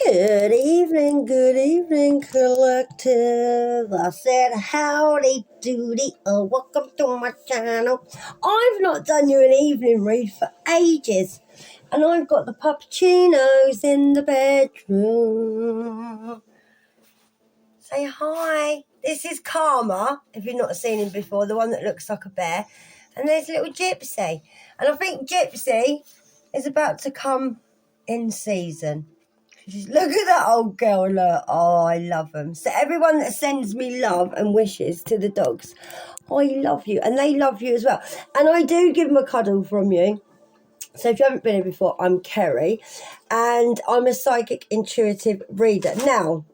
Good evening, collective. I said howdy doody, welcome to my channel. I've not done you an evening read for ages, and I've got the puppuccinos in the bedroom. Say hi. This is Karma, if you've not seen him before, the one that looks like a bear. And there's little Gypsy. And I think Gypsy is about to come in season. Look at that old girl, look. Oh, I love them. So everyone that sends me love and wishes to the dogs, I love you. And they love you as well. And I do give them a cuddle from you. So if you haven't been here before, I'm Kerry. And I'm a psychic intuitive reader. Now,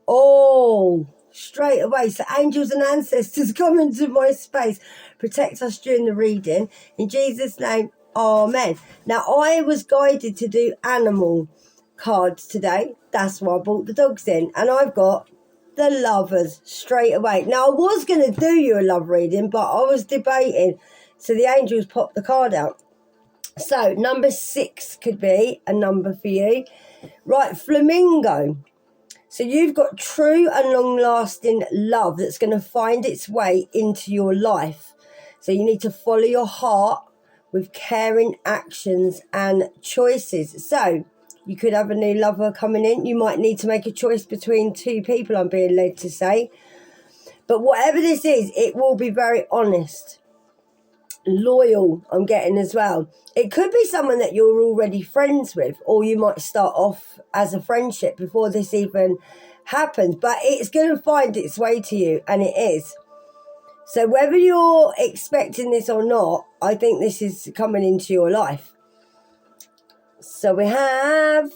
straight away. So angels and ancestors come into my space. Protect us during the reading. In Jesus' name, amen. Now, I was guided to do animal cards today. That's why I brought the dogs in, and I've got the lovers straight away. Now I was going to do you a love reading, but I was debating, so the angels popped the card out. So number 6 could be a number for you, right? Flamingo. So you've got true and long-lasting love that's going to find its way into your life. So you need to follow your heart with caring actions and choices. So you could have a new lover coming in. You might need to make a choice between two people, I'm being led to say. But whatever this is, it will be very honest. Loyal, I'm getting as well. It could be someone that you're already friends with, or you might start off as a friendship before this even happens. But it's going to find its way to you, and it is. So whether you're expecting this or not, I think this is coming into your life. So we have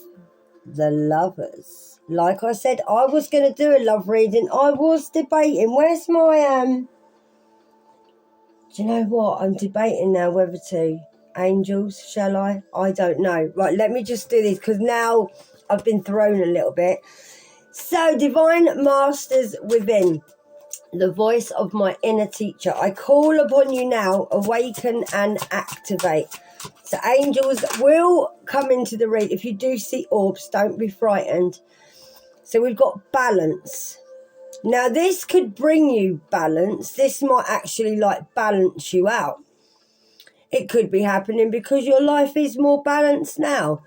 the lovers. Like I said, I was going to do a love reading. I was debating. Where's my... Do you know what? I'm debating now whether to. Angels, shall I? I don't know. Right, let me just do this because now I've been thrown a little bit. So, Divine Masters within. The voice of my inner teacher. I call upon you now. Awaken and activate. So angels will come into the read. If you do see orbs, don't be frightened. So we've got balance. Now this could bring you balance. This might actually balance you out. It could be happening because your life is more balanced now.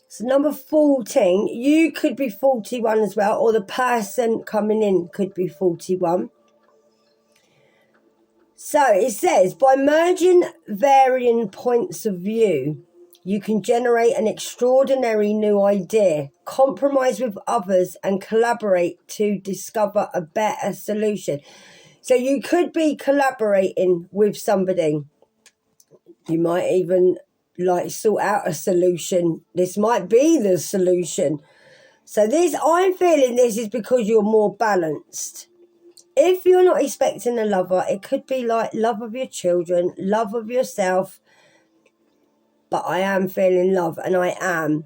So number 14, you could be 41 as well, or the person coming in could be 41. So it says, by merging varying points of view, you can generate an extraordinary new idea, compromise with others, and collaborate to discover a better solution. So you could be collaborating with somebody. You might even sort out a solution. This might be the solution. So I'm feeling this is because you're more balanced. If you're not expecting a lover, it could be love of your children, love of yourself. But I am feeling love, and I am.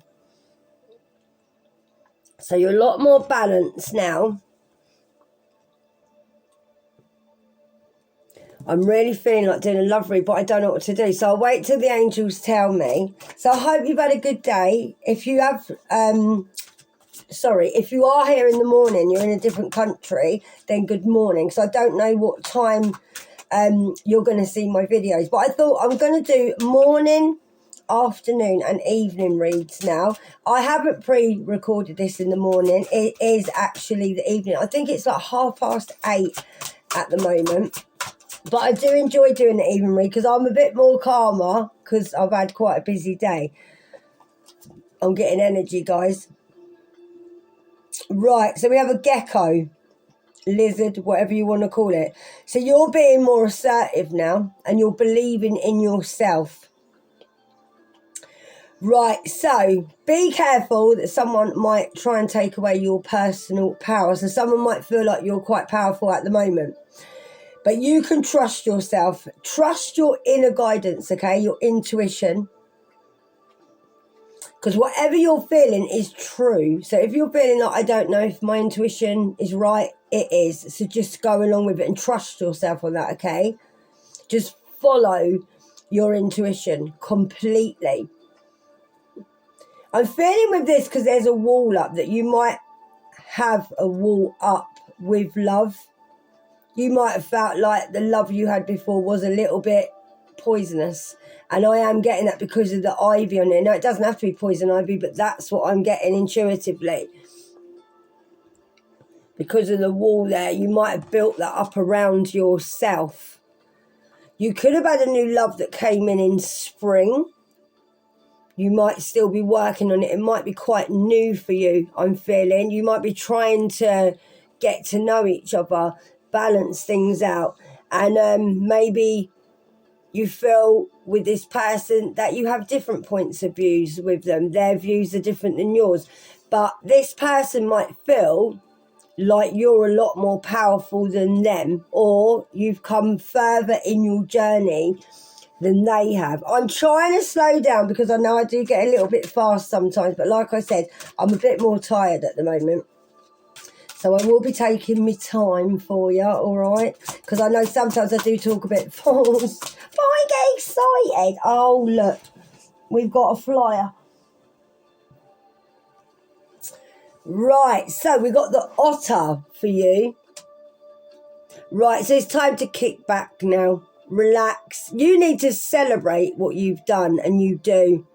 So you're a lot more balanced now. I'm really feeling like doing a love read, but I don't know what to do. So I'll wait till the angels tell me. So I hope you've had a good day. If you have... if you are here in the morning, you're in a different country, then good morning. So I don't know what time you're going to see my videos. But I thought I'm going to do morning, afternoon and evening reads now. I haven't pre-recorded this in the morning. It is actually the evening. I think it's 8:30 at the moment. But I do enjoy doing the evening read because I'm a bit more calmer because I've had quite a busy day. I'm getting energy, guys. Right, so we have a gecko, lizard, whatever you want to call it. So you're being more assertive now and you're believing in yourself. Right, so be careful that someone might try and take away your personal power. So someone might feel like you're quite powerful at the moment. But you can trust yourself. Trust your inner guidance, okay? Your intuition. Because whatever you're feeling is true. So if you're feeling like, I don't know if my intuition is right, it is. So just go along with it and trust yourself on that, okay? Just follow your intuition completely. I'm feeling with this, because there's a wall up, that you might have a wall up with love. You might have felt like the love you had before was a little bit poisonous. And I am getting that because of the ivy on it. Now, it doesn't have to be poison ivy, but that's what I'm getting intuitively. Because of the wall there, you might have built that up around yourself. You could have had a new love that came in spring. You might still be working on it. It might be quite new for you, I'm feeling. You might be trying to get to know each other, balance things out. And maybe you feel with this person that you have different points of views with them. Their views are different than yours. But this person might feel like you're a lot more powerful than them, or you've come further in your journey than they have. I'm trying to slow down because I know I do get a little bit fast sometimes, but like I said, I'm a bit more tired at the moment. So I will be taking my time for you, all right? Because I know sometimes I do talk a bit fast. But I get excited. Oh, look. We've got a flyer. Right, so we've got the otter for you. Right, so it's time to kick back now. Relax. You need to celebrate what you've done, and you do.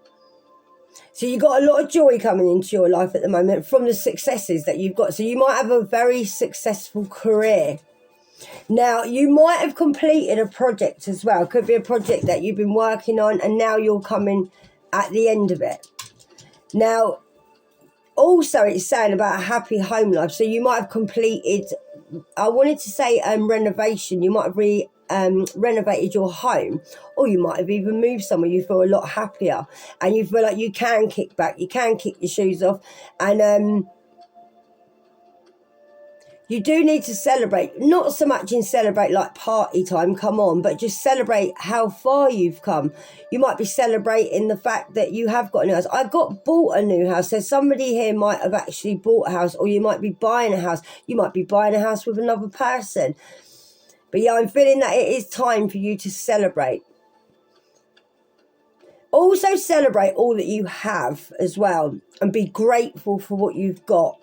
So you've got a lot of joy coming into your life at the moment from the successes that you've got. So you might have a very successful career. Now, you might have completed a project as well. It could be a project that you've been working on, and now you're coming at the end of it. Now, also, it's saying about a happy home life. So you might have completed, I wanted to say renovation. You might have renovated your home, or you might have even moved somewhere. You feel a lot happier, and you feel like you can kick back. You can kick your shoes off, and you do need to celebrate. Not so much in celebrate like party time, come on, but just celebrate how far you've come. You might be celebrating the fact that you have got a new house. I got bought a new house. So somebody here might have actually bought a house, or you might be buying a house. You might be buying a house with another person. But yeah, I'm feeling that it is time for you to celebrate. Also celebrate all that you have as well, and be grateful for what you've got.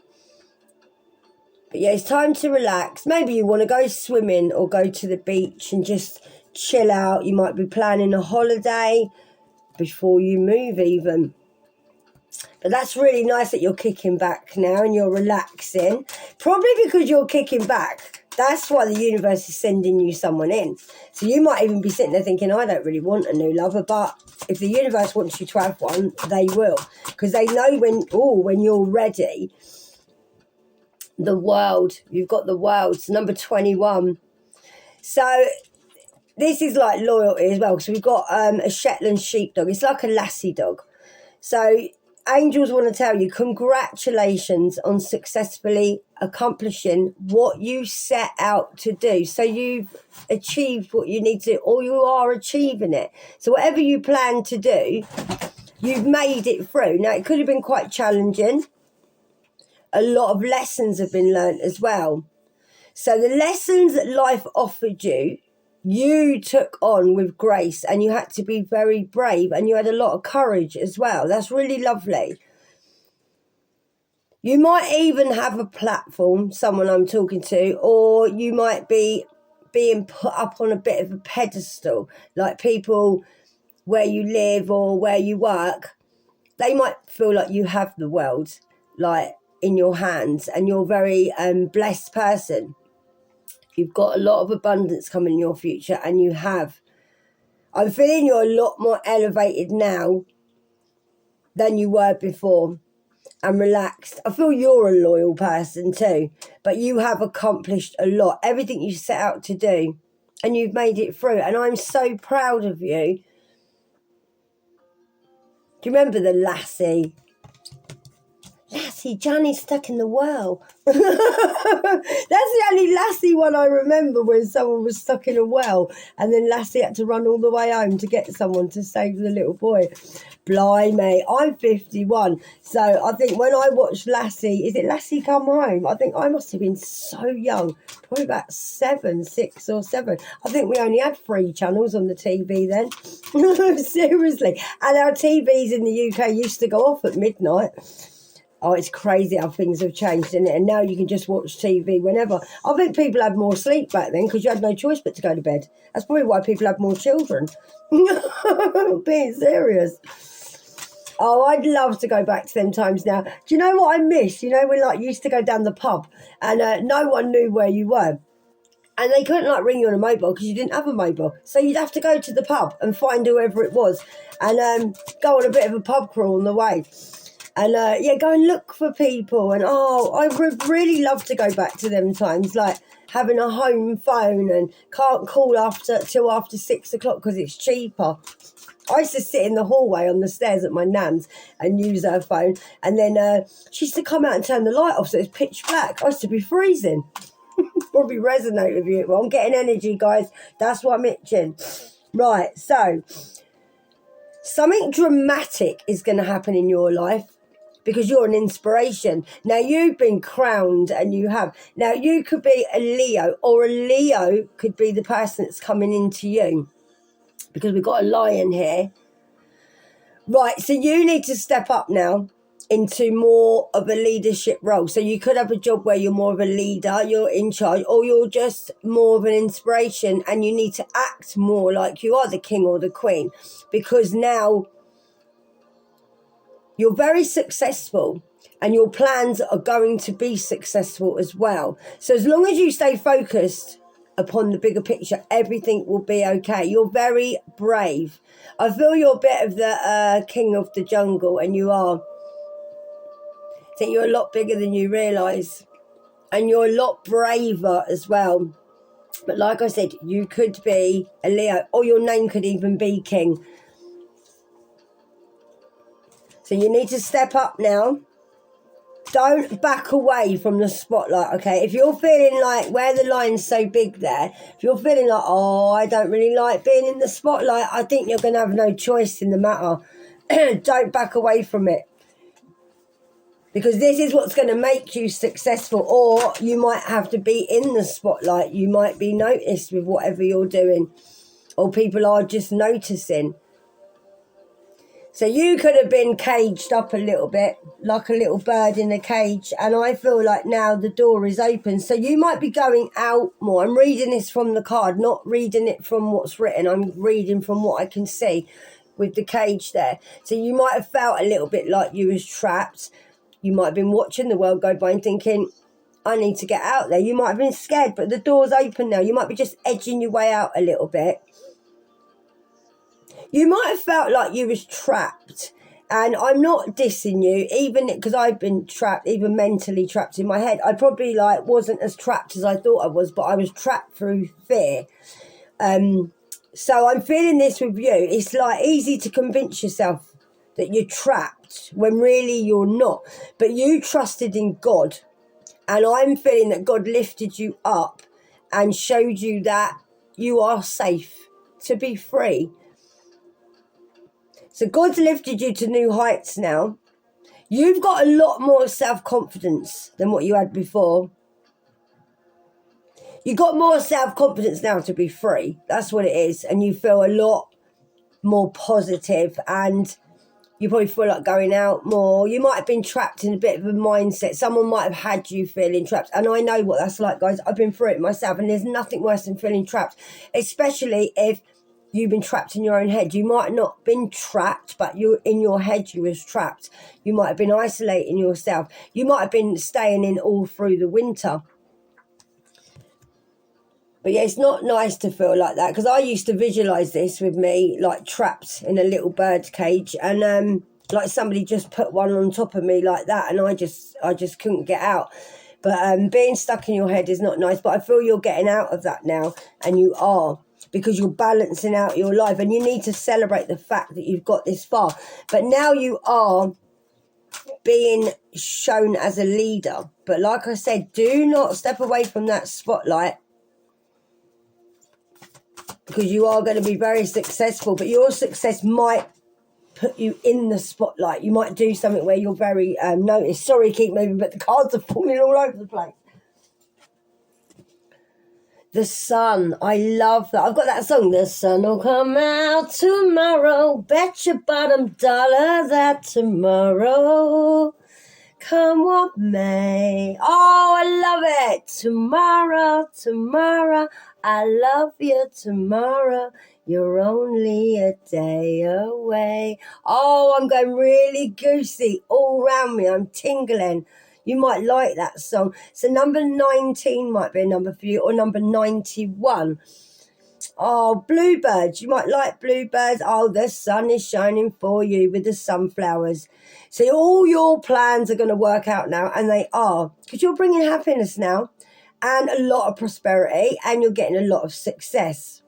But yeah, it's time to relax. Maybe you want to go swimming or go to the beach and just chill out. You might be planning a holiday before you move even. But that's really nice that you're kicking back now and you're relaxing. Probably because you're kicking back. That's why the universe is sending you someone in. So you might even be sitting there thinking, I don't really want a new lover. But if the universe wants you to have one, they will. Because they know when you're ready. The world, you've got the world. It's number 21. So this is like loyalty as well, because we've got a Shetland sheepdog. It's like a lassie dog. So angels want to tell you congratulations on successfully accomplishing what you set out to do. So you've achieved what you need to, or you are achieving it. So whatever you plan to do, you've made it through. Now, it could have been quite challenging. A lot of lessons have been learnt as well. So the lessons that life offered you, you took on with grace, and you had to be very brave, and you had a lot of courage as well. That's really lovely. You might even have a platform, someone I'm talking to, or you might be being put up on a bit of a pedestal, like people where you live or where you work. They might feel like you have the world, like, in your hands, and you're a very blessed person. You've got a lot of abundance coming in your future, and you have. I'm feeling you're a lot more elevated now than you were before, and relaxed. I feel you're a loyal person too, but you have accomplished a lot, everything you set out to do, and you've made it through, and I'm so proud of you. Do you remember the lassie? Lassie, Johnny's stuck in the well. That's the only Lassie one I remember, when someone was stuck in a well and then Lassie had to run all the way home to get someone to save the little boy. Blimey, I'm 51. So I think when I watched Lassie, is it Lassie Come Home? I think I must have been so young, probably about 6 or 7. I think we only had 3 channels on the TV then. Seriously. And our TVs in the UK used to go off at midnight. Oh, it's crazy how things have changed, isn't it? And now you can just watch TV whenever. I think people had more sleep back then because you had no choice but to go to bed. That's probably why people had more children. Being serious. Oh, I'd love to go back to them times now. Do you know what I miss? You know, we used to go down the pub and no one knew where you were. And they couldn't ring you on a mobile because you didn't have a mobile. So you'd have to go to the pub and find whoever it was and go on a bit of a pub crawl on the way. And go and look for people. And I would really love to go back to them times, like having a home phone and can't call till after 6 o'clock because it's cheaper. I used to sit in the hallway on the stairs at my nan's and use her phone. And then she used to come out and turn the light off so it was pitch black. I used to be freezing. Probably resonate with you. Well, I'm getting energy, guys. That's what I'm itching. Right, so something dramatic is going to happen in your life because you're an inspiration. Now, you've been crowned and you have. Now, you could be a Leo, or a Leo could be the person that's coming into you because we've got a lion here. Right, so you need to step up now into more of a leadership role. So you could have a job where you're more of a leader, you're in charge, or you're just more of an inspiration and you need to act more like you are the king or the queen, because now you're very successful and your plans are going to be successful as well. So as long as you stay focused upon the bigger picture, everything will be okay. You're very brave. I feel you're a bit of the king of the jungle, and you are. I think you're a lot bigger than you realise, and you're a lot braver as well. But like I said, you could be a Leo, or your name could even be King. So you need to step up now. Don't back away from the spotlight, okay? If you're feeling like, where the line's so big there, if you're feeling like, I don't really like being in the spotlight, I think you're going to have no choice in the matter. Don't back away from it. Because this is what's going to make you successful. Or you might have to be in the spotlight. You might be noticed with whatever you're doing. Or people are just noticing. So you could have been caged up a little bit, like a little bird in a cage. And I feel like now the door is open. So you might be going out more. I'm reading this from the card, not reading it from what's written. I'm reading from what I can see with the cage there. So you might have felt a little bit like you was trapped. You might have been watching the world go by and thinking, I need to get out there. You might have been scared, but the door's open now. You might be just edging your way out a little bit. You might have felt like you was trapped. And I'm not dissing you, even because I've been trapped, even mentally trapped in my head. I probably wasn't as trapped as I thought I was, but I was trapped through fear. So I'm feeling this with you. It's easy to convince yourself that you're trapped when really you're not. But you trusted in God. And I'm feeling that God lifted you up and showed you that you are safe to be free. So God's lifted you to new heights now. You've got a lot more self-confidence than what you had before. You've got more self-confidence now to be free. That's what it is. And you feel a lot more positive, and you probably feel like going out more. You might have been trapped in a bit of a mindset. Someone might have had you feeling trapped. And I know what that's like, guys. I've been through it myself. And there's nothing worse than feeling trapped. Especially if you've been trapped in your own head. You might not have been trapped, but in your head you was trapped. You might have been isolating yourself. You might have been staying in all through the winter. But yeah, it's not nice to feel like that, because I used to visualise this with me, like trapped in a little bird cage, and like somebody just put one on top of me like that, and I just couldn't get out. But being stuck in your head is not nice, but I feel you're getting out of that now, and you are, because you're balancing out your life, and you need to celebrate the fact that you've got this far. But now you are being shown as a leader. But like I said, do not step away from that spotlight, because you are going to be very successful, but your success might put you in the spotlight. You might do something where you're very noticed. Sorry, keep moving, but the cards are falling all over the place. The sun, I love that. I've got that song, the sun will come out tomorrow, bet your bottom dollar that tomorrow, come what may. Oh, I love it. Tomorrow, tomorrow, I love you tomorrow, you're only a day away. Oh, I'm going really goosey all around me. I'm tingling. You might like that song. So number 19 might be a number for you, or number 91. Oh, bluebirds. You might like bluebirds. Oh, the sun is shining for you with the sunflowers. So all your plans are going to work out now, and they are, because you're bringing happiness now and a lot of prosperity, and you're getting a lot of success.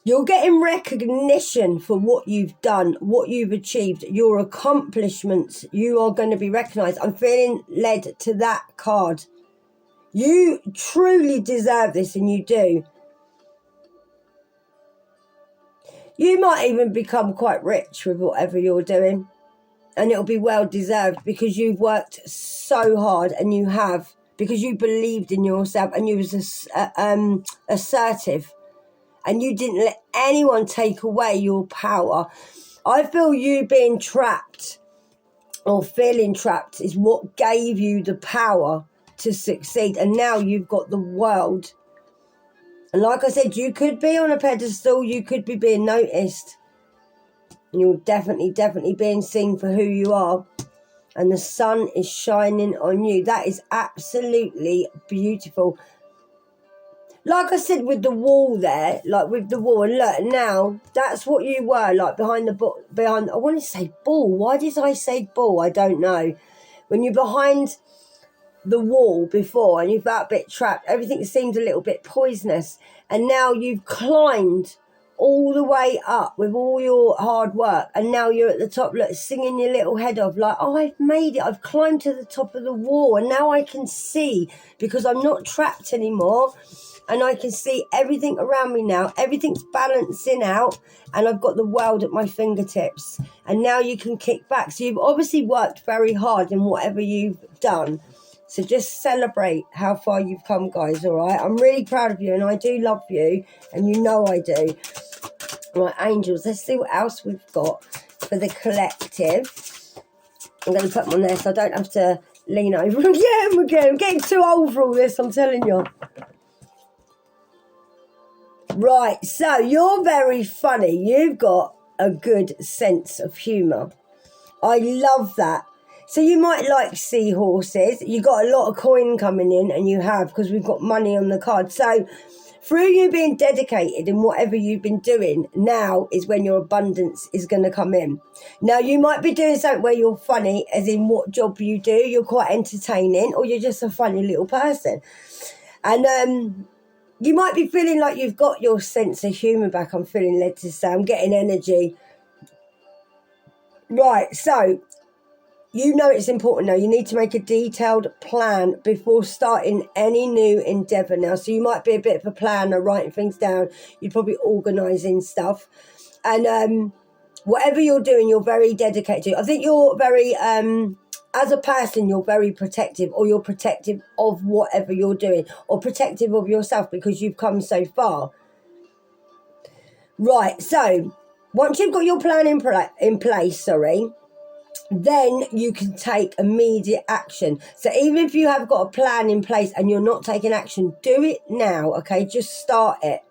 You're getting recognition for what you've done, what you've achieved, your accomplishments. You are going to be recognised. I'm feeling led to that card. You truly deserve this, and you do. You might even become quite rich with whatever you're doing, and it'll be well deserved, because you've worked so hard, and you have, because you believed in yourself, and you was assertive. And you didn't let anyone take away your power. I feel you being trapped or feeling trapped is what gave you the power to succeed. And now you've got the world. And like I said, you could be on a pedestal. You could be being noticed. And you're definitely being seen for who you are. And the sun is shining on you. That is absolutely beautiful. Like I said with the wall there, like with the wall, and look, now that's what you were, like behind, I want to say ball. Why did I say ball? I don't know. When you're behind the wall before and you felt a bit trapped, everything seemed a little bit poisonous. And now you've climbed all the way up with all your hard work, and now you're at the top, look, singing your little head off like, oh, I've made it, I've climbed to the top of the wall, and now I can see, because I'm not trapped anymore. And I can see everything around me now. Everything's balancing out. And I've got the world at my fingertips. And now you can kick back. So you've obviously worked very hard in whatever you've done. So just celebrate how far you've come, guys, all right? I'm really proud of you, and I do love you. And you know I do. Right, angels, let's see what else we've got for the collective. I'm going to put them on there so I don't have to lean over again. I'm getting too old for all this, I'm telling you. Right, so you're very funny. You've got a good sense of humour. I love that. So you might like seahorses. You got a lot of coin coming in, and you have, because we've got money on the card. So through you being dedicated in whatever you've been doing, now is when your abundance is going to come in. Now, you might be doing something where you're funny, as in what job you do. You're quite entertaining, or you're just a funny little person. And you might be feeling like you've got your sense of humour back. I'm feeling led to say, I'm getting energy. Right, so you know it's important now. You need to make a detailed plan before starting any new endeavour now. So you might be a bit of a planner, writing things down. You're probably organising stuff. And whatever you're doing, you're very dedicated to. I think you're very... as a person, you're very protective, or you're protective of whatever you're doing, or protective of yourself, because you've come so far. Right, so once you've got your plan in place, then you can take immediate action. So even if you have got a plan in place and you're not taking action, do it now, okay? Just start it.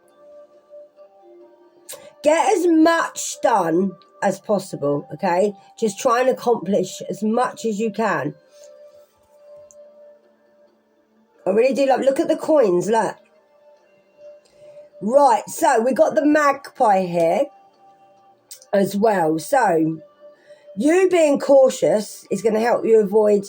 Get as much done as possible, okay? Just try and accomplish as much as you can. I really do love, look at the coins, look. Right, so we got the magpie here as well. So you being cautious is going to help you avoid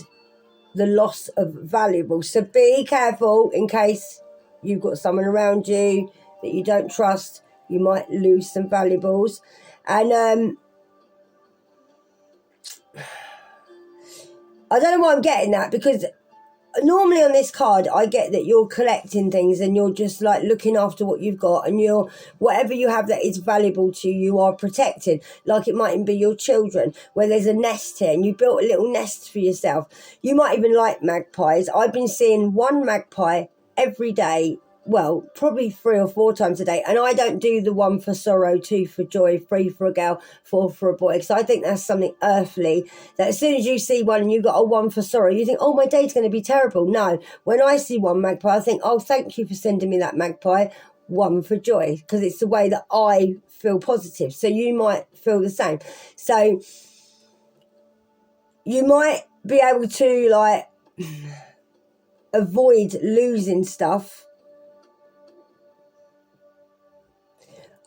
the loss of valuables. So be careful in case you've got someone around you that you don't trust. You might lose some valuables. And I don't know why I'm getting that, because normally on this card I get that you're collecting things and you're just like looking after what you've got, and you're, whatever you have that is valuable to you, you are protecting. Like it might even be your children, where there's a nest here and you built a little nest for yourself. You might even like magpies. I've been seeing one magpie every day, well, probably 3 or 4 times a day, and I don't do the 1 for sorrow, 2 for joy, 3 for a girl, 4 for a boy, because I think that's something earthly, that as soon as you see one and you've got a 1 for sorrow, you think, oh, my day's going to be terrible. No, when I see one magpie, I think, oh, thank you for sending me that magpie, 1 for joy, because it's the way that I feel positive. So you might feel the same. So you might be able to like avoid losing stuff.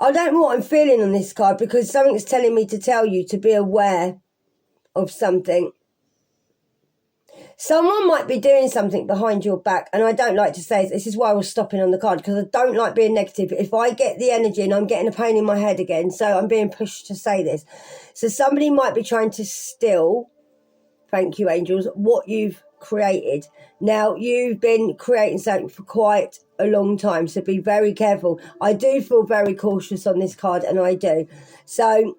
I don't know what I'm feeling on this card, because something's telling me to tell you to be aware of something. Someone might be doing something behind your back, and I don't like to say this is why I was stopping on the card, because I don't like being negative. If I get the energy and I'm getting a pain in my head again, so I'm being pushed to say this. So somebody might be trying to steal, thank you angels, what you've created. Now, you've been creating something for quite a long time, so be very careful. I do feel very cautious on this card, and I do. So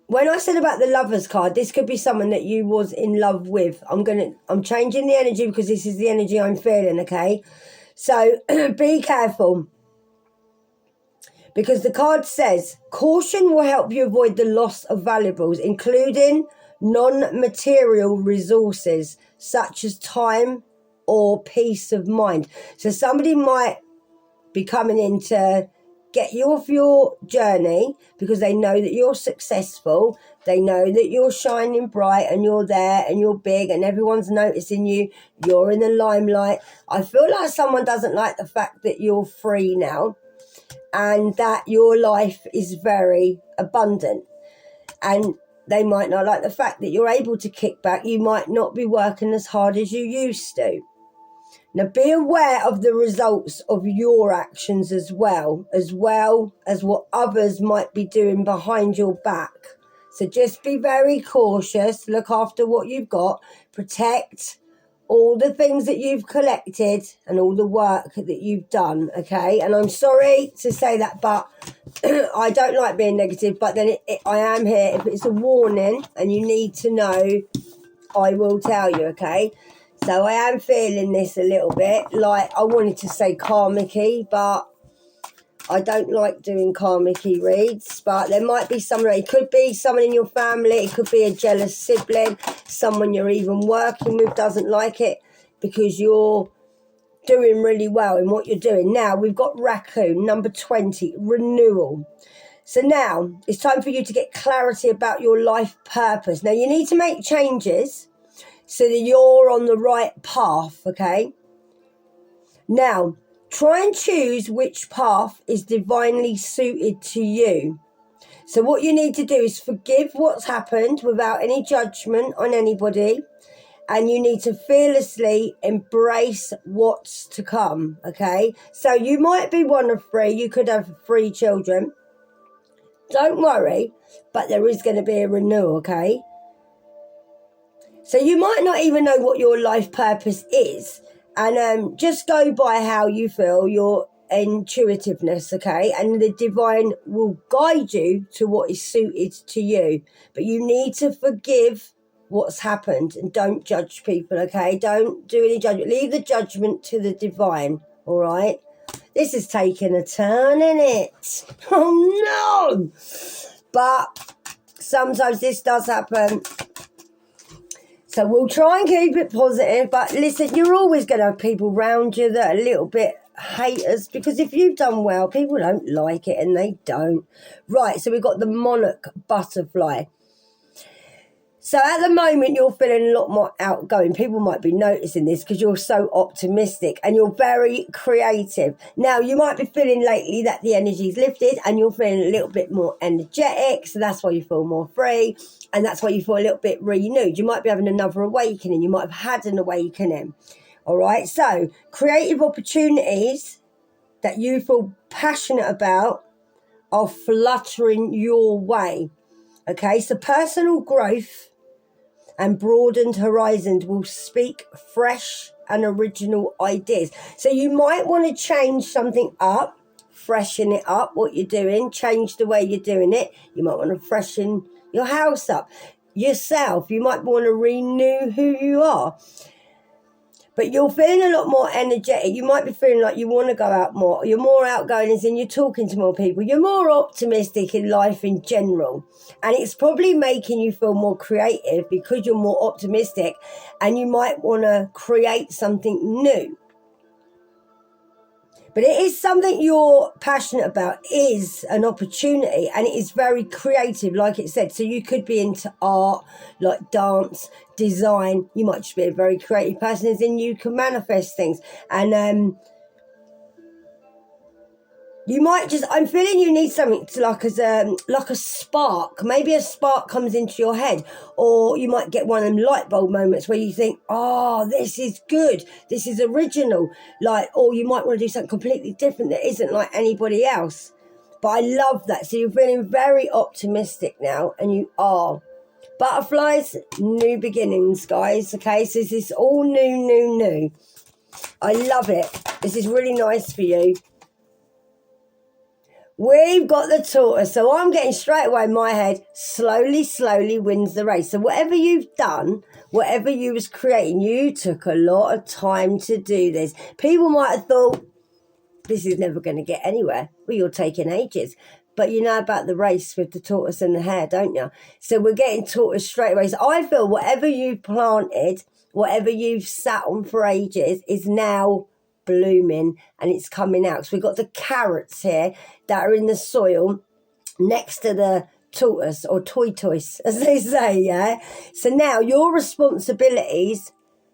when I said about the Lovers card, this could be someone that you was in love with. I'm changing the energy because this is the energy I'm feeling, okay? So be careful, because the card says caution will help you avoid the loss of valuables, including non-material resources such as time or peace of mind. So somebody might be coming in to get you off your journey because they know that you're successful. They know that you're shining bright and you're there and you're big and everyone's noticing you. You're in the limelight. I feel like someone doesn't like the fact that you're free now and that your life is very abundant. And they might not like the fact that you're able to kick back. You might not be working as hard as you used to. Now, be aware of the results of your actions as well as what others might be doing behind your back. So just be very cautious. Look after what you've got. Protect all the things that you've collected and all the work that you've done, okay? And I'm sorry to say that, but I don't like being negative, but then I am here. If it's a warning and you need to know, I will tell you, okay? So I am feeling this a little bit. Like, I wanted to say karmic-y, but I don't like doing karmic-y reads. But there might be someone, it could be someone in your family, it could be a jealous sibling, someone you're even working with doesn't like it because you're doing really well in what you're doing. Now, we've got Raccoon, number 20, Renewal. So now, it's time for you to get clarity about your life purpose. Now, you need to make changes so that you're on the right path, okay? Now, try and choose which path is divinely suited to you. So what you need to do is forgive what's happened without any judgment on anybody, and you need to fearlessly embrace what's to come, okay? So you might be one of 3. You could have 3 children. Don't worry, but there is going to be a renewal, okay? So you might not even know what your life purpose is, and just go by how you feel, your intuitiveness, okay? And the divine will guide you to what is suited to you. But you need to forgive what's happened and don't judge people, okay? Don't do any judgment. Leave the judgment to the divine, all right? This is taking a turn, isn't it? Oh, no! But sometimes this does happen. So we'll try and keep it positive, but listen, you're always going to have people around you that are a little bit haters, because if you've done well, people don't like it, and they don't. Right, so we've got the Monarch Butterfly. So at the moment, you're feeling a lot more outgoing. People might be noticing this because you're so optimistic and you're very creative. Now, you might be feeling lately that the energy's lifted and you're feeling a little bit more energetic. So that's why you feel more free. And that's why you feel a little bit renewed. You might be having another awakening. You might have had an awakening. All right. So creative opportunities that you feel passionate about are fluttering your way. Okay. So personal growth and broadened horizons will speak fresh and original ideas. So you might want to change something up, freshen it up, what you're doing, change the way you're doing it. You might want to freshen your house up, yourself. You might want to renew who you are. But you're feeling a lot more energetic. You might be feeling like you want to go out more. You're more outgoing, as in you're talking to more people. You're more optimistic in life in general. And it's probably making you feel more creative because you're more optimistic, and you might want to create something new. But it is something you're passionate about, is an opportunity, and it is very creative, like it said. So you could be into art, like dance, design. You might just be a very creative person, as in you can manifest things. And you might just, I'm feeling you need something to like a spark. Maybe a spark comes into your head, or you might get one of them light bulb moments where you think, oh, this is good, this is original. Like, or you might want to do something completely different that isn't like anybody else. But I love that. So you're feeling very optimistic now, and you are. Butterflies, new beginnings, guys. Okay, so this is all new. I love it. This is really nice for you. We've got the tortoise, so I'm getting straight away in my head, slowly wins the race. So whatever you've done, whatever you was creating, you took a lot of time to do this. People might have thought, this is never going to get anywhere. Well, you're taking ages. But you know about the race with the tortoise and the hare, don't you? So we're getting tortoise straight away. So I feel whatever you've planted, whatever you've sat on for ages is now blooming, and it's coming out. So we've got the carrots here that are in the soil next to the tortoise, or tortoise, as they say, yeah? So now your responsibilities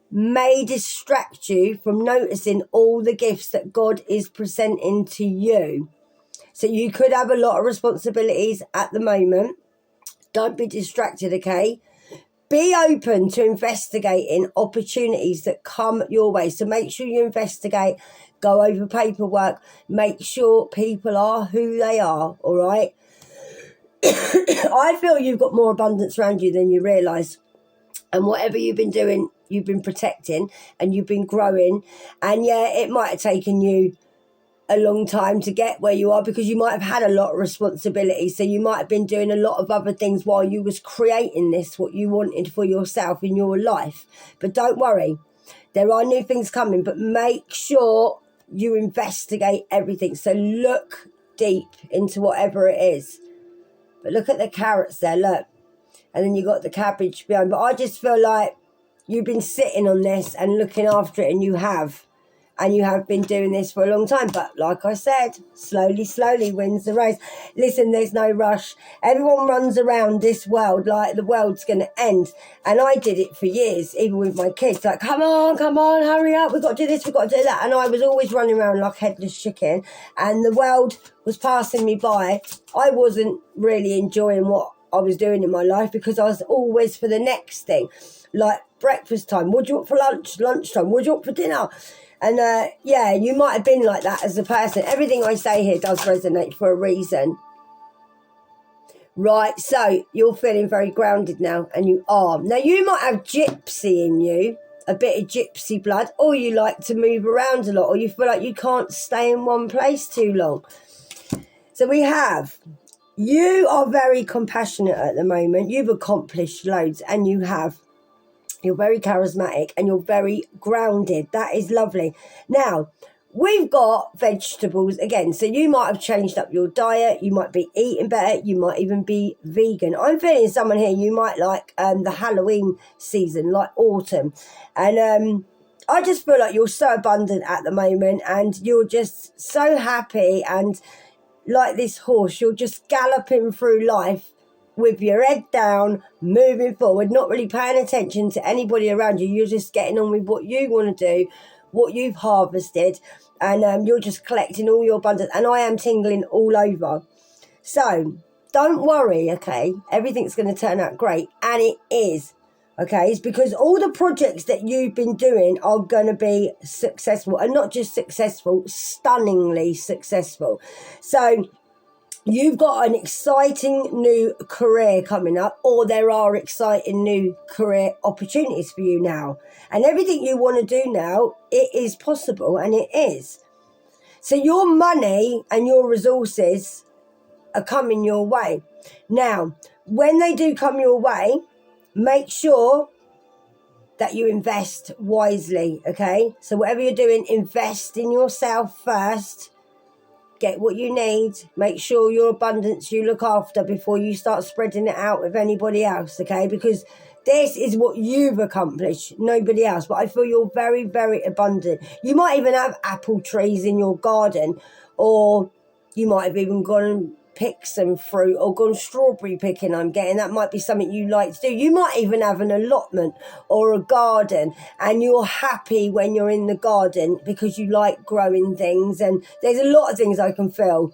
may distract you from noticing all the gifts that God is presenting to you. So you could have a lot of responsibilities at the moment. Don't be distracted, okay? Be open to investigating opportunities that come your way. So make sure you investigate, go over paperwork, make sure people are who they are, all right? I feel you've got more abundance around you than you realise. And whatever you've been doing, you've been protecting, and you've been growing. And yeah, it might have taken you a long time to get where you are, because you might have had a lot of responsibility. So you might have been doing a lot of other things while you was creating this, what you wanted for yourself in your life. But don't worry, there are new things coming, but make sure you investigate everything. So look deep into whatever it is. But look at the carrots there, look. And then you got the cabbage behind. But I just feel like you've been sitting on this and looking after it, and you have. And you have been doing this for a long time. But like I said, slowly wins the race. Listen, there's no rush. Everyone runs around this world like the world's going to end. And I did it for years, even with my kids. Like, come on, hurry up. We've got to do this, we've got to do that. And I was always running around like headless chicken. And the world was passing me by. I wasn't really enjoying what I was doing in my life, because I was always for the next thing. Like breakfast time. What do you want for lunch? Lunchtime. What do you want for dinner? And yeah, you might have been like that as a person. Everything I say here does resonate for a reason. Right, so you're feeling very grounded now, and you are. Now, you might have gypsy in you, a bit of gypsy blood, or you like to move around a lot, or you feel like you can't stay in one place too long. So we have, you are very compassionate at the moment. You've accomplished loads, and you have. You're very charismatic, and you're very grounded. That is lovely. Now, we've got vegetables again. So you might have changed up your diet. You might be eating better. You might even be vegan. I'm feeling someone here, you might like the Halloween season, like autumn. And I just feel like you're so abundant at the moment, and you're just so happy. And like this horse, you're just galloping through life with your head down, moving forward, not really paying attention to anybody around you. You're just getting on with what you want to do, what you've harvested, and you're just collecting all your abundance. And I am tingling all over. So don't worry, okay? Everything's going to turn out great, and it is, okay? It's because all the projects that you've been doing are going to be successful, and not just successful, stunningly successful. So you've got an exciting new career coming up, or there are exciting new career opportunities for you now. And everything you want to do now, it is possible, and it is. So your money and your resources are coming your way. Now, when they do come your way, make sure that you invest wisely, okay? So whatever you're doing, invest in yourself first. Get what you need. Make sure your abundance you look after before you start spreading it out with anybody else, okay? Because this is what you've accomplished, nobody else. But I feel you're very, very abundant. You might even have apple trees in your garden, or you might have even gone and picked some fruit or gone strawberry picking. I'm getting that might be something you like to do. You might even have an allotment or a garden, and you're happy when you're in the garden because you like growing things. And there's a lot of things I can feel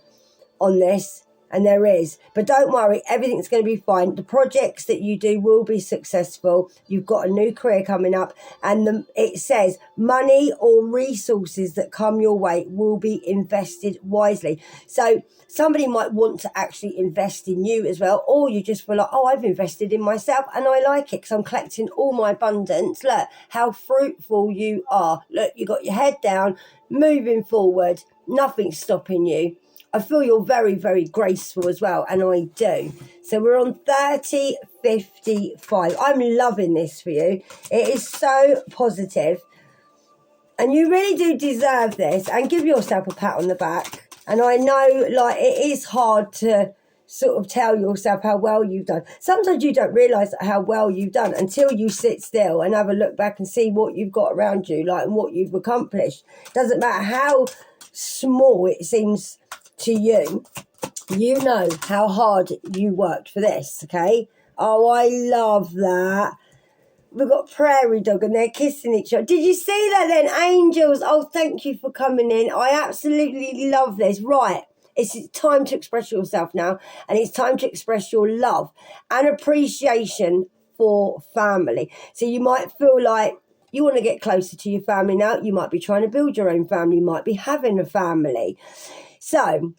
on this, and there is, but don't worry, everything's going to be fine. The projects that you do will be successful. You've got a new career coming up, and it says money or resources that come your way will be invested wisely. So somebody might want to actually invest in you as well, or you just feel like, oh, I've invested in myself and I like it because I'm collecting all my abundance. Look how fruitful you are. Look, you got your head down, moving forward, nothing's stopping you. I feel you're very, very graceful as well, and I do. So we're on 3055. I'm loving this for you. It is so positive, and you really do deserve this, and give yourself a pat on the back. And I know, like, it is hard to sort of tell yourself how well you've done. Sometimes you don't realise how well you've done until you sit still and have a look back and see what you've got around you, like, and what you've accomplished. Doesn't matter how small it seems to you, you know how hard you worked for this, okay? Oh, I love that. We've got Prairie Dog and they're kissing each other. Did you see that then? Angels, oh, thank you for coming in. I absolutely love this. Right, it's time to express yourself now, and it's time to express your love and appreciation for family. So you might feel like you want to get closer to your family now. You might be trying to build your own family. You might be having a family. So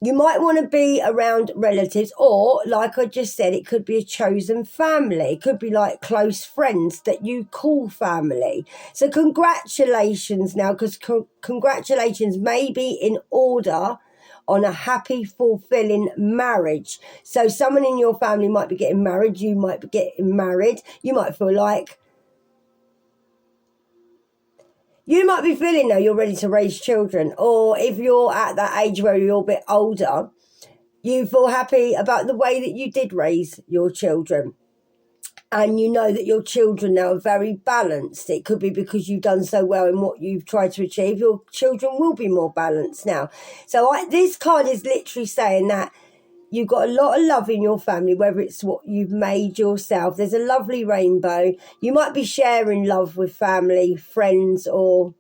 you might want to be around relatives, or like I just said, it could be a chosen family. It could be like close friends that you call family. So congratulations now, because congratulations may be in order on a happy, fulfilling marriage. So someone in your family might be getting married. You might be getting married. You might feel like you might be feeling now you're ready to raise children, or if you're at that age where you're a bit older, you feel happy about the way that you did raise your children. And you know that your children now are very balanced. It could be because you've done so well in what you've tried to achieve. Your children will be more balanced now. So this card is literally saying that you've got a lot of love in your family, whether it's what you've made yourself. There's a lovely rainbow. You might be sharing love with family, friends, or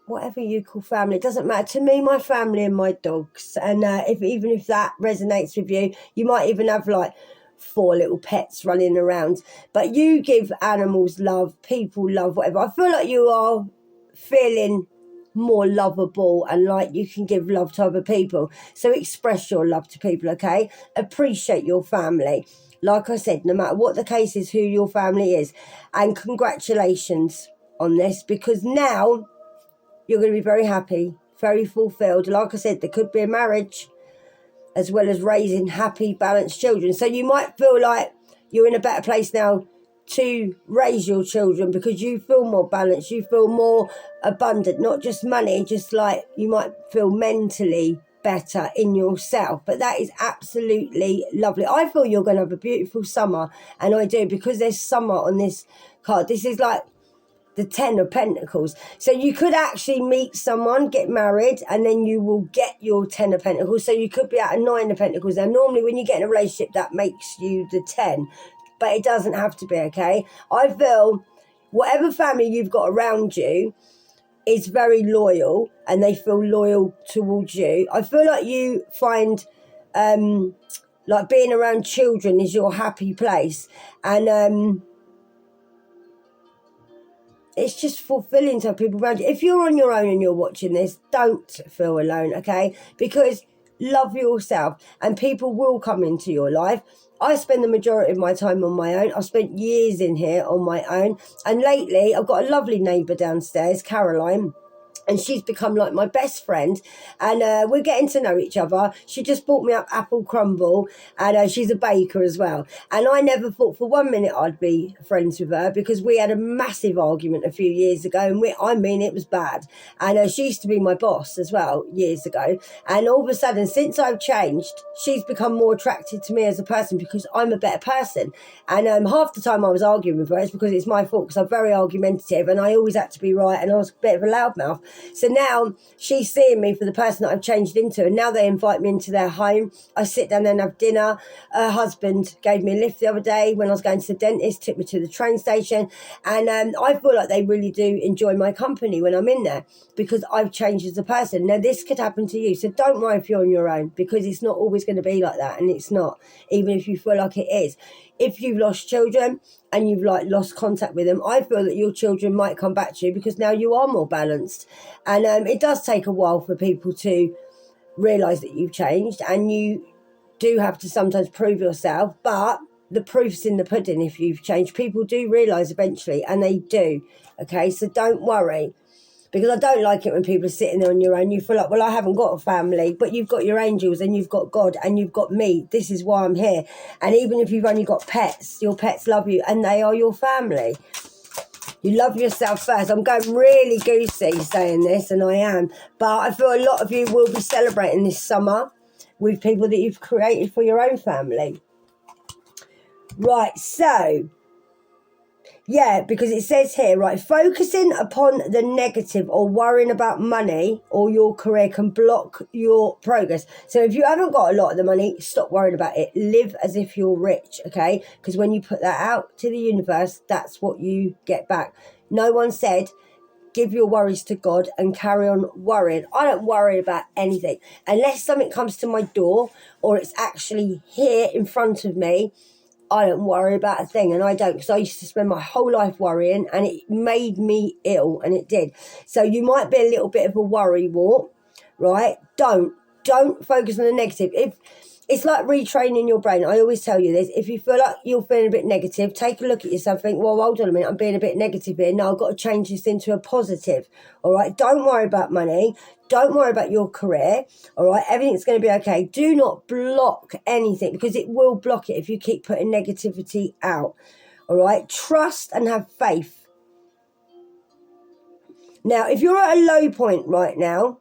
whatever you call family. It doesn't matter to me. My family and my dogs. And even if that resonates with you, you might even have like 4 little pets running around. But you give animals love, people love, whatever. I feel like you are feeling more lovable and like you can give love to other people. So express your love to people, okay? Appreciate your family. Like I said, no matter what the case is, who your family is. And congratulations on this, because now you're going to be very happy, very fulfilled. Like I said, there could be a marriage as well as raising happy, balanced children. So you might feel like you're in a better place now to raise your children because you feel more balanced, you feel more abundant, not just money, just like you might feel mentally better in yourself. But that is absolutely lovely. I feel you're going to have a beautiful summer, and I do, because there's summer on this card. This is like the 10 of Pentacles. So you could actually meet someone, get married, and then you will get your 10 of Pentacles. So you could be at a 9 of Pentacles. Now, normally when you get in a relationship, that makes you the 10. But it doesn't have to be, okay? I feel whatever family you've got around you is very loyal, and they feel loyal towards you. I feel like you find like being around children is your happy place. And it's just fulfilling to have people around you. If you're on your own and you're watching this, don't feel alone, okay? Because love yourself, and people will come into your life. I spend the majority of my time on my own. I've spent years in here on my own. And lately, I've got a lovely neighbour downstairs, Caroline. And she's become like my best friend, and we're getting to know each other. She just bought me up apple crumble, and she's a baker as well. And I never thought for 1 minute I'd be friends with her, because we had a massive argument a few years ago, and it was bad. And she used to be my boss as well years ago. And all of a sudden, since I've changed, she's become more attracted to me as a person, because I'm a better person. And half the time I was arguing with her, it's because it's my fault, because I'm very argumentative and I always had to be right, and I was a bit of a loudmouth. So now she's seeing me for the person that I've changed into, and now they invite me into their home. I sit down there and have dinner. Her husband gave me a lift the other day when I was going to the dentist, took me to the train station, and I feel like they really do enjoy my company when I'm in there, because I've changed as a person. Now this could happen to you, so don't worry if you're on your own, because it's not always going to be like that, and it's not, even if you feel like it is. If you've lost children and you've lost contact with them, I feel that your children might come back to you, because now you are more balanced. And it does take a while for people to realise that you've changed, and you do have to sometimes prove yourself, but the proof's in the pudding. If you've changed, people do realise eventually, and they do. Okay, so don't worry. Because I don't like it when people are sitting there on your own. You feel like, well, I haven't got a family, but you've got your angels, and you've got God, and you've got me. This is why I'm here. And even if you've only got pets, your pets love you, and they are your family. You love yourself first. I'm going really goosey saying this, and I am. But I feel a lot of you will be celebrating this summer with people that you've created for your own family. Right, so... yeah, because it says here, right, focusing upon the negative or worrying about money or your career can block your progress. So if you haven't got a lot of the money, stop worrying about it. Live as if you're rich, okay? Because when you put that out to the universe, that's what you get back. No one said, give your worries to God and carry on worrying. I don't worry about anything. Unless something comes to my door or it's actually here in front of me, I don't worry about a thing, and I don't, because I used to spend my whole life worrying, and it made me ill, and it did. So you might be a little bit of a worry wart, right? Don't focus on the negative. If it's like retraining your brain, I always tell you this. If you feel like you're feeling a bit negative, take a look at yourself, think, well, hold on a minute, I'm being a bit negative here. No, I've got to change this into a positive, all right? Don't worry about money. Don't worry about your career, all right? Everything's going to be okay. Do not block anything, because it will block it if you keep putting negativity out, all right? Trust and have faith. Now, if you're at a low point right now,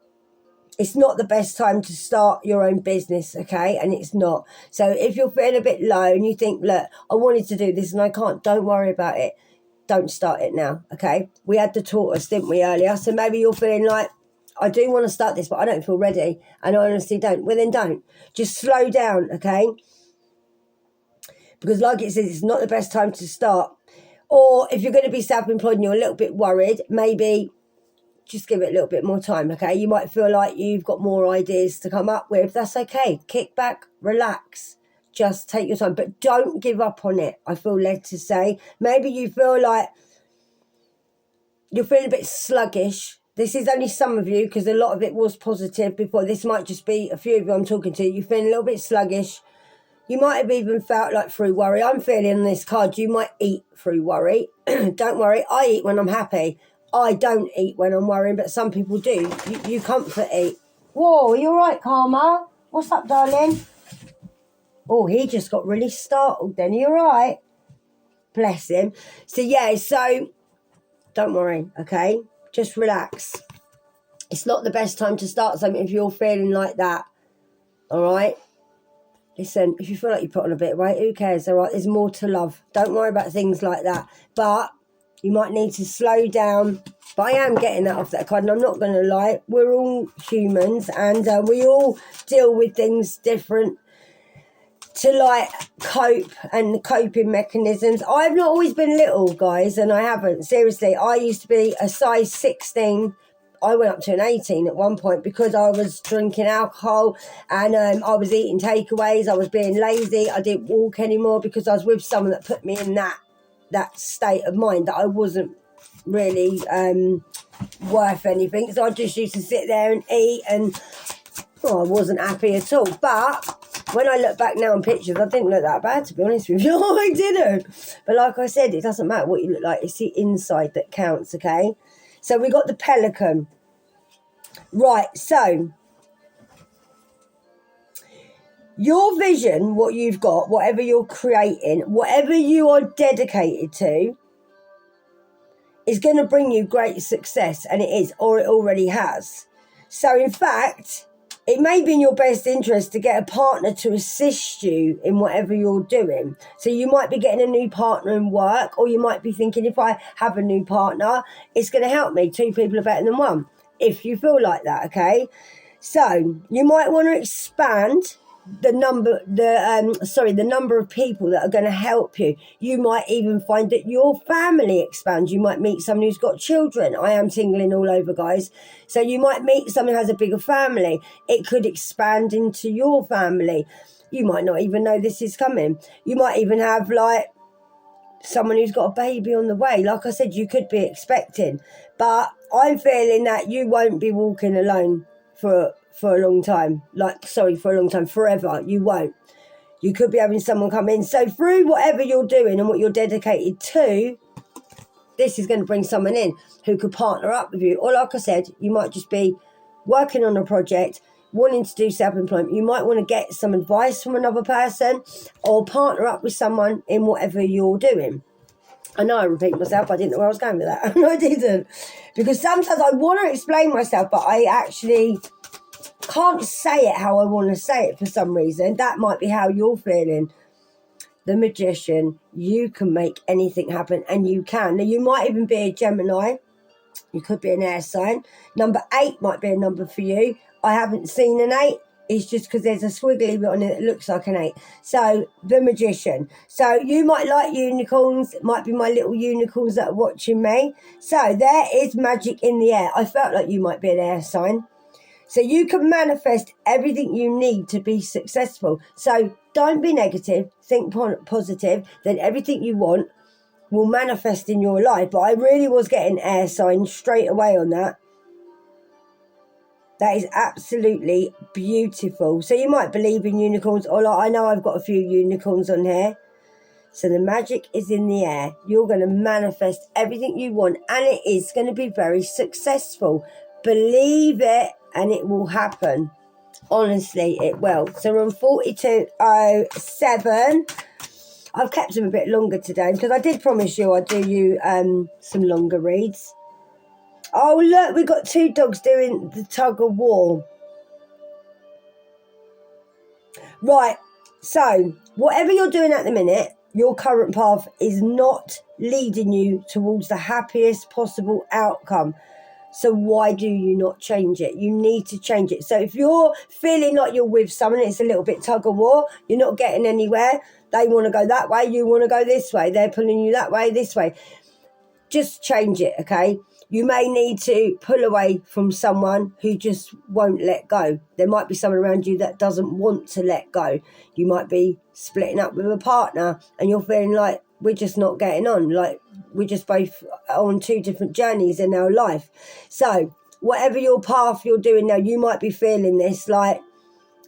it's not the best time to start your own business, okay? And it's not. So if you're feeling a bit low and you think, look, I wanted to do this and I can't, don't worry about it. Don't start it now, okay? We had the tortoise, didn't we, earlier? So maybe you're feeling like, I do want to start this, but I don't feel ready. And I honestly don't. Well, then don't. Just slow down, okay? Because like it says, it's not the best time to start. Or if you're going to be self-employed and you're a little bit worried, maybe just give it a little bit more time, okay? You might feel like you've got more ideas to come up with. That's okay. Kick back, relax. Just take your time. But don't give up on it, I feel led to say. Maybe you feel like you're feeling a bit sluggish. This is only some of you, because a lot of it was positive before. This might just be a few of you I'm talking to. You're feeling a little bit sluggish. You might have even felt like through worry. I'm feeling on this card, you might eat through worry. Don't worry, I eat when I'm happy. I don't eat when I'm worrying, but some people do. You comfort eat. Whoa, are you all right, Karma? What's up, darling? Oh, he just got really startled then. Are you all right? Bless him. So, yeah, so don't worry, okay? Just relax. It's not the best time to start something if you're feeling like that, all right? Listen, if you feel like you put on a bit of weight, who cares, all right? There's more to love. Don't worry about things like that. But you might need to slow down. But I am getting that off that card, and I'm not going to lie. We're all humans, and we all deal with things different to, like, cope and coping mechanisms. I've not always been little, guys, and I haven't. Seriously, I used to be a size 16. I went up to an 18 at one point because I was drinking alcohol, and I was eating takeaways. I was being lazy. I didn't walk anymore because I was with someone that put me in that state of mind that I wasn't really worth anything. So I just used to sit there and eat and I wasn't happy at all. But when I look back now on pictures, I didn't look that bad, to be honest with you. I didn't. But like I said, it doesn't matter what you look like. It's the inside that counts, okay? So we got the pelican. Right, so your vision, what you've got, whatever you're creating, whatever you are dedicated to, is going to bring you great success, and it is, or it already has. So in fact, it may be in your best interest to get a partner to assist you in whatever you're doing. So you might be getting a new partner in work, or you might be thinking, if I have a new partner, it's going to help me. 2 people are better than 1, if you feel like that, okay? So you might want to expand the number of people that are going to help you. You might even find that your family expands. You might meet someone who's got children. I am tingling all over, guys. So you might meet someone who has a bigger family. It could expand into your family. You might not even know this is coming. You might even have like someone who's got a baby on the way. Like I said, you could be expecting, but I'm feeling that you won't be walking alone for a long time. For a long time, forever. You won't. You could be having someone come in. So through whatever you're doing and what you're dedicated to, this is going to bring someone in who could partner up with you. Or like I said, you might just be working on a project, wanting to do self-employment. You might want to get some advice from another person or partner up with someone in whatever you're doing. I know I repeat myself. I didn't know where I was going with that. No, I didn't. Because sometimes I want to explain myself, but I actually can't say it how I want to say it for some reason. That might be how you're feeling. The Magician, you can make anything happen, and you can. Now, you might even be a Gemini. You could be an air sign. Number 8 might be a number for you. I haven't seen an 8. It's just because there's a squiggly bit on it that looks like an 8. So, the Magician. So, you might like unicorns. It might be my little unicorns that are watching me. So, there is magic in the air. I felt like you might be an air sign. So, you can manifest everything you need to be successful. So, don't be negative. Think positive. Then everything you want will manifest in your life. But I really was getting air signs straight away on that. That is absolutely beautiful. So you might believe in unicorns, or like I know I've got a few unicorns on here. So the magic is in the air. You're going to manifest everything you want, and it is going to be very successful. Believe it and it will happen. Honestly, it will. So we're on 4207. I've kept them a bit longer today because I did promise you I'd do you some longer reads. Oh, look, we've got 2 dogs doing the tug of war. Right, so whatever you're doing at the minute, your current path is not leading you towards the happiest possible outcome. So why do you not change it? You need to change it. So if you're feeling like you're with someone, it's a little bit tug of war, you're not getting anywhere, they want to go that way, you want to go this way, they're pulling you that way, this way. Just change it, okay? You may need to pull away from someone who just won't let go. There might be someone around you that doesn't want to let go. You might be splitting up with a partner and you're feeling like we're just not getting on. Like we're just both on 2 different journeys in our life. So whatever your path you're doing now, you might be feeling this like,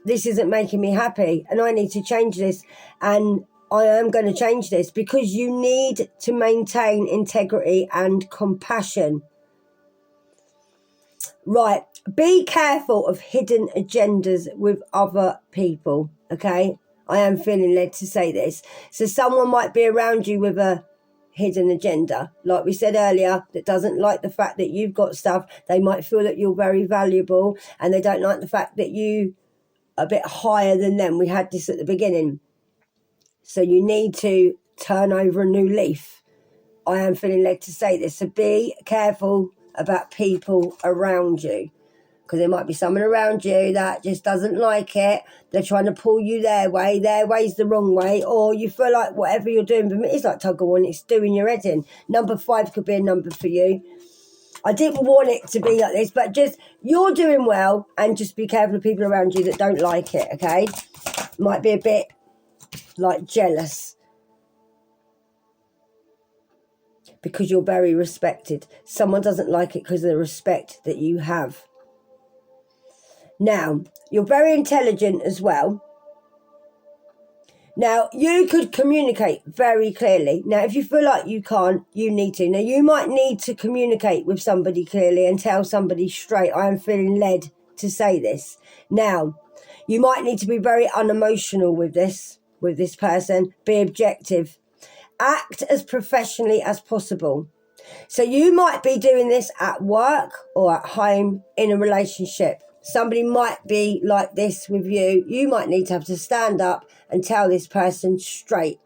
this isn't making me happy and I need to change this, and I am going to change this, because you need to maintain integrity and compassion. Right, be careful of hidden agendas with other people, okay? I am feeling led to say this. So someone might be around you with a hidden agenda, like we said earlier, that doesn't like the fact that you've got stuff. They might feel that you're very valuable, and they don't like the fact that you are a bit higher than them. We had this at the beginning. So you need to turn over a new leaf. I am feeling led to say this. So be careful about people around you, because there might be someone around you that just doesn't like it. They're trying to pull you their way's the wrong way, or you feel like whatever you're doing, but it's like tug of war and it's doing your head in. Number 5 could be a number for you. I didn't want it to be like this, but just you're doing well, and just be careful of people around you that don't like it, okay? Might be a bit like jealous, because you're very respected. Someone doesn't like it because of the respect that you have. Now, you're very intelligent as well. Now, you could communicate very clearly. Now, if you feel like you can't, you need to. Now, you might need to communicate with somebody clearly and tell somebody straight, I am feeling led to say this. Now, you might need to be very unemotional with this person. Be objective. Act as professionally as possible. So you might be doing this at work or at home in a relationship. Somebody might be like this with you. You might need to have to stand up and tell this person straight.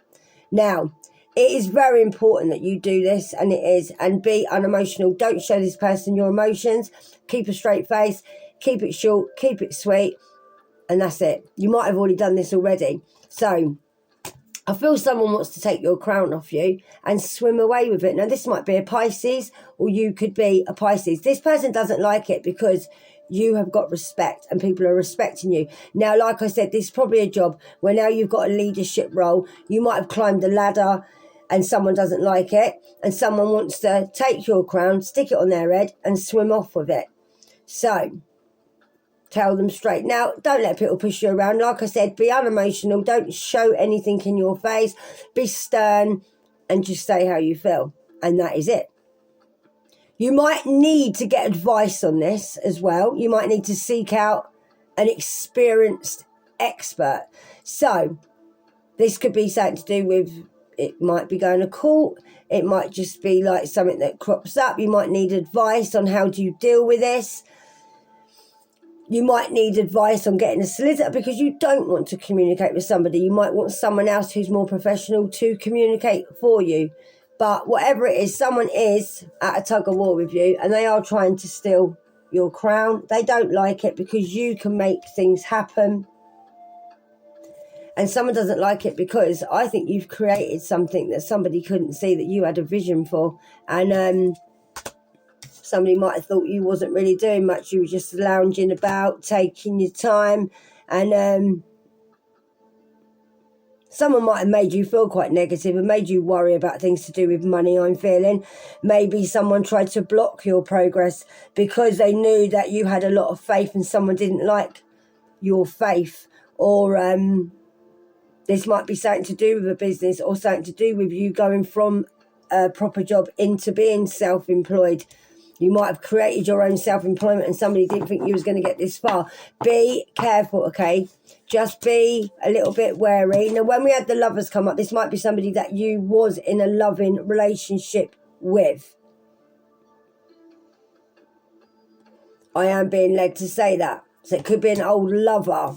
Now, it is very important that you do this, and it is, and be unemotional. Don't show this person your emotions. Keep a straight face. Keep it short. Keep it sweet. And that's it. You might have already done this already. So I feel someone wants to take your crown off you and swim away with it. Now, this might be a Pisces, or you could be a Pisces. This person doesn't like it because you have got respect and people are respecting you. Now, like I said, this is probably a job where now you've got a leadership role. You might have climbed the ladder and someone doesn't like it, and someone wants to take your crown, stick it on their head and swim off with it. So tell them straight. Now, don't let people push you around. Like I said, be unemotional. Don't show anything in your face. Be stern and just say how you feel. And that is it. You might need to get advice on this as well. You might need to seek out an experienced expert. So this could be something to do with, it might be going to court. It might just be like something that crops up. You might need advice on how do you deal with this. You might need advice on getting a solicitor because you don't want to communicate with somebody. You might want someone else who's more professional to communicate for you. But whatever it is, someone is at a tug of war with you and they are trying to steal your crown. They don't like it because you can make things happen. And someone doesn't like it because I think you've created something that somebody couldn't see that you had a vision for. And somebody might have thought you wasn't really doing much. You were just lounging about, taking your time. And someone might have made you feel quite negative and made you worry about things to do with money, I'm feeling. Maybe someone tried to block your progress because they knew that you had a lot of faith and someone didn't like your faith. Or this might be something to do with a business or something to do with you going from a proper job into being self-employed. You might have created your own self-employment and somebody didn't think you was going to get this far. Be careful, okay? Just be a little bit wary. Now, when we had the lovers come up, this might be somebody that you was in a loving relationship with. I am being led to say that. So it could be an old lover.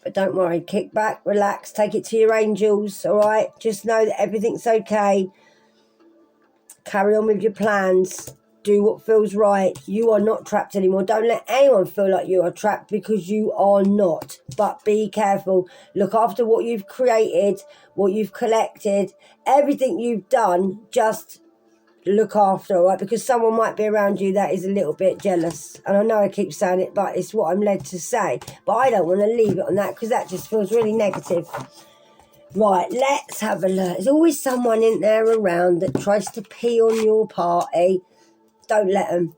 But don't worry, kick back, relax, take it to your angels, all right? Just know that everything's okay. Carry on with your plans. Do what feels right. You are not trapped anymore. Don't let anyone feel like you are trapped because you are not. But be careful. Look after what you've created, what you've collected, everything you've done. Just look after, all right? Because someone might be around you that is a little bit jealous. And I know I keep saying it, but it's what I'm led to say. But I don't want to leave it on that because that just feels really negative. Right, let's have a look. There's always someone in there around that tries to pee on your party. Don't let them.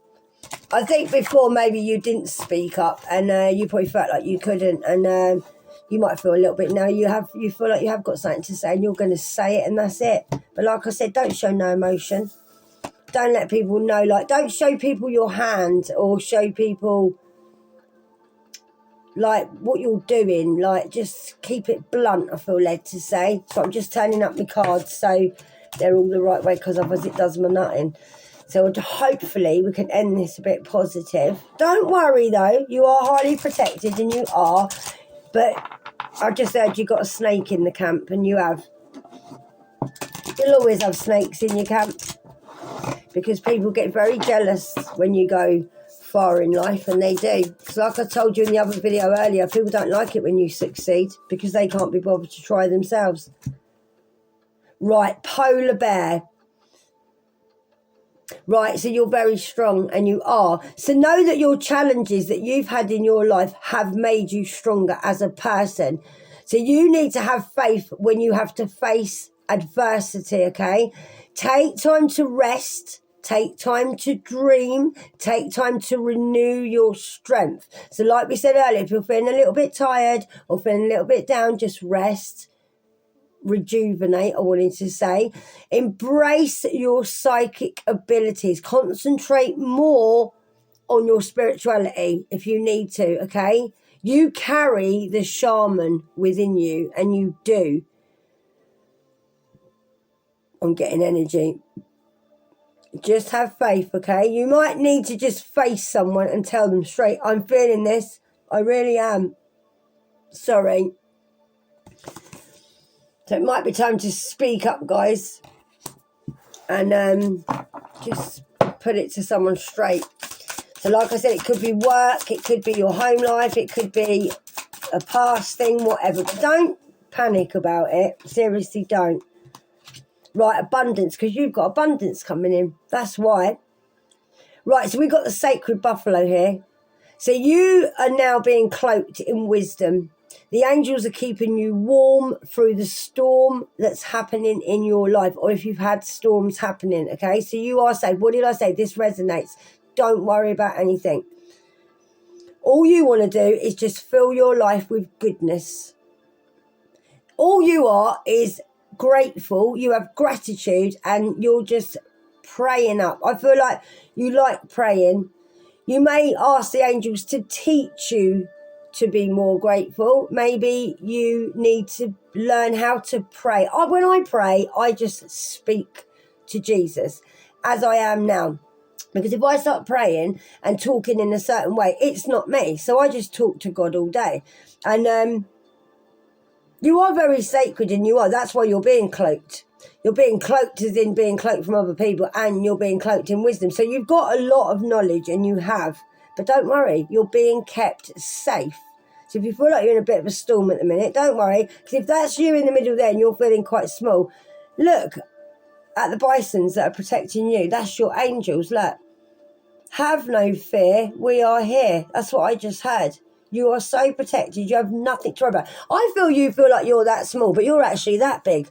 I think before maybe you didn't speak up and you probably felt like you couldn't, and you might feel a little bit now you feel like you have got something to say and you're going to say it and that's it. But like I said, don't show no emotion. Don't let people know, like, don't show people your hand or show people like what you're doing. Like, just keep it blunt, I feel led to say. So I'm just turning up my cards so they're all the right way because otherwise it does my nutting. So hopefully we can end this a bit positive. Don't worry though, you are highly protected and you are. But I just heard you got a snake in the camp, and you have. You'll always have snakes in your camp because people get very jealous when you go far in life, and they do. Because like I told you in the other video earlier, people don't like it when you succeed because they can't be bothered to try themselves. Right, polar bear. Right, so you're very strong, and you are. So know that your challenges that you've had in your life have made you stronger as a person. So you need to have faith when you have to face adversity, okay? Take time to rest Take time to dream. Take time to renew your strength. So like we said earlier, if you're feeling a little bit tired or feeling a little bit down, just rest. Rejuvenate, I wanted to say. Embrace your psychic abilities. Concentrate more on your spirituality if you need to, okay? You carry the shaman within you, and you do. I'm getting energy. Just have faith, okay? You might need to just face someone and tell them straight, I'm feeling this. I really am. Sorry. So it might be time to speak up, guys. And just put it to someone straight. So like I said, it could be work, it could be your home life, it could be a past thing, whatever. But don't panic about it. Seriously, don't. Right, abundance, because you've got abundance coming in. That's why. Right, so we've got the sacred buffalo here. So you are now being cloaked in wisdom. The angels are keeping you warm through the storm that's happening in your life, or if you've had storms happening, okay? So you are safe. What did I say? This resonates. Don't worry about anything. All you want to do is just fill your life with goodness. All you are is grateful. You have gratitude, and you're just praying up. I feel like you like praying. You may ask the angels to teach you to be more grateful. Maybe you need to learn how to pray. When I pray, I just speak to Jesus as I am now. Because if I start praying and talking in a certain way, it's not me. So I just talk to God all day. And you are very sacred, and you are. That's why you're being cloaked. You're being cloaked as in being cloaked from other people, and you're being cloaked in wisdom. So you've got a lot of knowledge, and you have. But don't worry, you're being kept safe. So if you feel like you're in a bit of a storm at the minute, don't worry. Because if that's you in the middle there and you're feeling quite small, look at the bisons that are protecting you. That's your angels. Look. Have no fear. We are here. That's what I just heard. You are so protected. You have nothing to worry about. You feel like you're that small, but you're actually that big.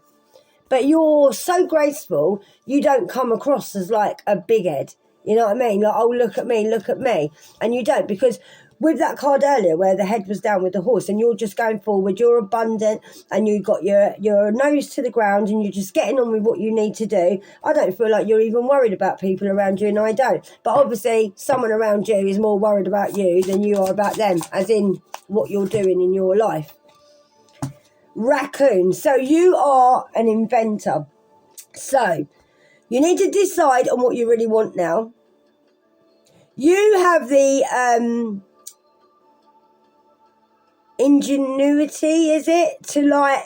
But you're so graceful, you don't come across as like a big head. You know what I mean? Like, oh, look at me. And you don't, because with that card earlier where the head was down with the horse and you're just going forward, you're abundant and you've got your nose to the ground and you're just getting on with what you need to do. I don't feel like you're even worried about people around you, and I don't. But obviously someone around you is more worried about you than you are about them, as in what you're doing in your life. Raccoon. So you are an inventor. So you need to decide on what you really want now. You have the ingenuity, is it, to like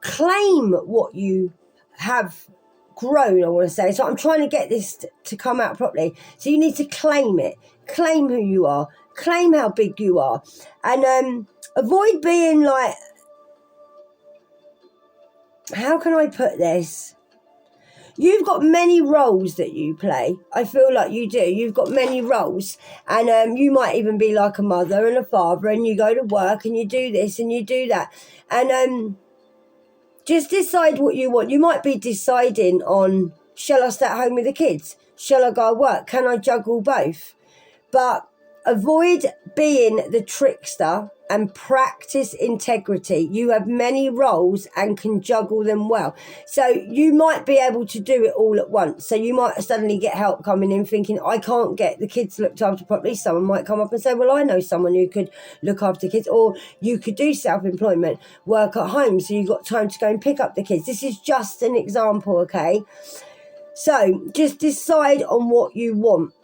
claim what you have grown, I want to say. So I'm trying to get this to come out properly. So you need to claim it. Claim who you are. Claim how big you are. And avoid being like, how can I put this? You've got many roles that you play. I feel like you do. You've got many roles. And you might even be like a mother and a father, and you go to work and you do this and you do that. And just decide what you want. You might be deciding on, shall I stay at home with the kids? Shall I go to work? Can I juggle both? But avoid being the trickster and practice integrity. You have many roles and can juggle them well. So you might be able to do it all at once. So you might suddenly get help coming in thinking, I can't get the kids looked after properly. Someone might come up and say, well, I know someone who could look after kids. Or you could do self-employment, work at home, so you've got time to go and pick up the kids. This is just an example, okay? So just decide on what you want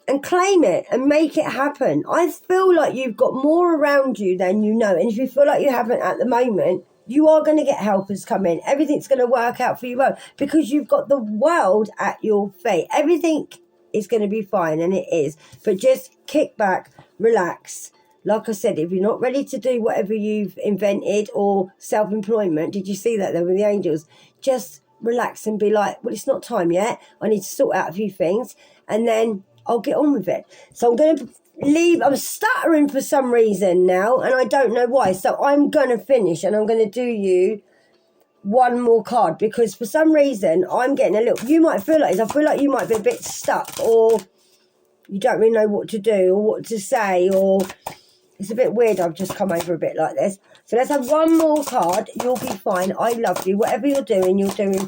and claim it and make it happen. I feel like you've got more around you than you know. And if you feel like you haven't at the moment, you are going to get helpers come in. Everything's going to work out for you well, because you've got the world at your feet. Everything is going to be fine, and it is. But just kick back, relax. Like I said, if you're not ready to do whatever you've invented or self-employment, did you see that there with the angels? Just relax and be like, well, it's not time yet. I need to sort out a few things, and then I'll get on with it. So I'm going to leave. I'm stuttering for some reason now, and I don't know why. So I'm going to finish, and I'm going to do you one more card, because for some reason I'm getting a little, you might feel like this, I feel like you might be a bit stuck, or you don't really know what to do or what to say, or it's a bit weird. I've just come over a bit like this. So let's have one more card. You'll be fine. I love you. Whatever you're doing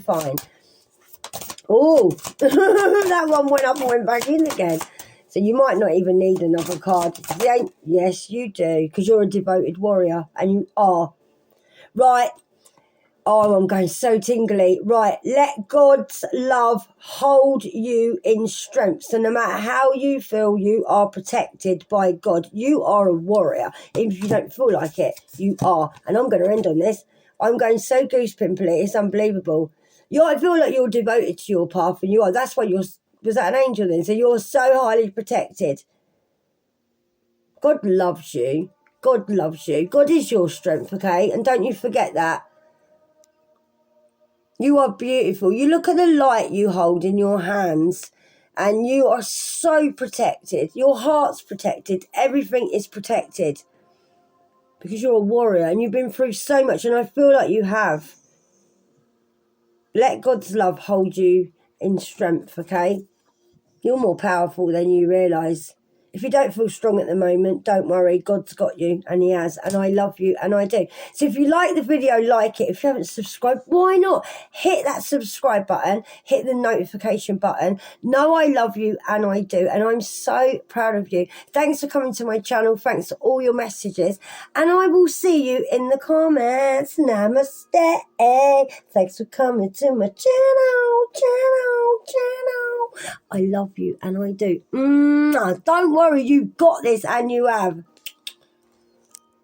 fine. Oh, that one went up and went back in again. So you might not even need another card. Yes, you do, because you're a devoted warrior, and you are. Right. Oh, I'm going so tingly. Right, let God's love hold you in strength. So no matter how you feel, you are protected by God. You are a warrior. Even if you don't feel like it, you are. And I'm going to end on this. I'm going so goose pimply. It's unbelievable. I feel like you're devoted to your path, and you are. That's why was that an angel then? So you're so highly protected. God loves you. God loves you. God is your strength, okay? And don't you forget that. You are beautiful. You look at the light you hold in your hands, and you are so protected. Your heart's protected. Everything is protected because you're a warrior and you've been through so much, and I feel like you have. Let God's love hold you in strength, okay? You're more powerful than you realise. If you don't feel strong at the moment, don't worry. God's got you, and he has. And I love you, and I do. So if you like the video, like it. If you haven't subscribed, why not? Hit that subscribe button. Hit the notification button. Know I love you, and I do. And I'm so proud of you. Thanks for coming to my channel. Thanks for all your messages. And I will see you in the comments. Namaste. Thanks for coming to my channel. I love you, and I do. Don't worry, you've got this, and you have.